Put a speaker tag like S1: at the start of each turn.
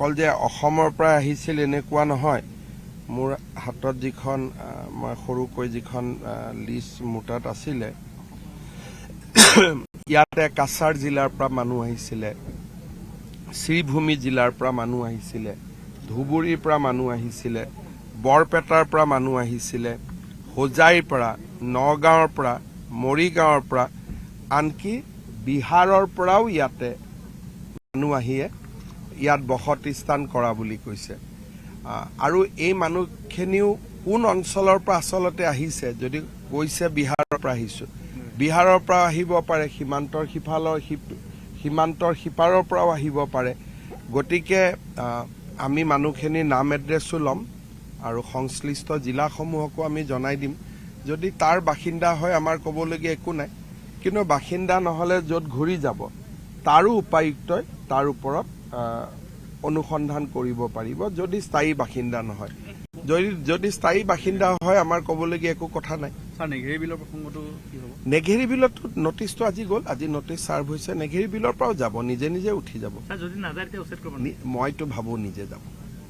S1: অকল যে অসমৰ পৰা আহিছিল এনেকুৱা নহয় মোৰ হাতত যিখন মই সৰুকৈ যিখন লিষ্ট মোৰ তাত আছিলে ইয়াতে কাছাৰ জিলাৰ পৰা মানুহ আহিছিলে শ্ৰীভূমি জিলাৰ পৰা মানুহ আহিছিলে ধুবুৰীৰ পৰা মানুহ আহিছিলে বৰপেটাৰ পৰা মানুহ আহিছিলে হোজাইৰ পৰা নগাঁৱৰ পৰা মৰিগাঁৱৰ পৰা আনকি বিহাৰৰ পৰাও ইয়াতে মানুহ আহিয়ে ইয়াত বসতি স্থান কৰা বুলি কৈছে আৰু এই মানুহখিনিও কোন অঞ্চলৰ পৰা আচলতে আহিছে যদি কৈছে বিহাৰৰ পৰা আহিছো বিহাৰৰ পৰা আহিব পাৰে সীমান্তৰ সিপাৰৰ পৰাও আহিব পাৰে গতিকে আমি মানুহখিনিৰ নাম এড্ৰেছো ল'ম আৰু সংশ্লিষ্ট জিলাসমূহকো আমি জনাই দিম যদি তাৰ বাসিন্দা হয় আমাৰ ক'বলগীয়া একো নাই কিন্তু বাসিন্দা নহ'লে য'ত ঘূৰি যাব তাৰো উপায়ুক্তই তাৰ ওপৰত অনুসন্ধান কৰিব পাৰিব যদি স্থায়ী বাসিন্দা নহয় যদি স্থায়ী বাসিন্দা হয় আমাৰ ক'বলগীয়া একো কথা নাই
S2: নেঘেৰি বিলৰ প্ৰসংগটো কি হ'ব
S1: নেঘেৰি বিলত নটিচটো আজি গ'ল আজি নটিচ চাৰ্ভ হৈছে নেঘেৰি বিলৰ পৰাও যাব নিজে নিজে উঠি যাব
S2: যদি নাযায় তেতিয়া উচ্ছেদ কৰিব
S1: মইতো ভাবো নিজে যাব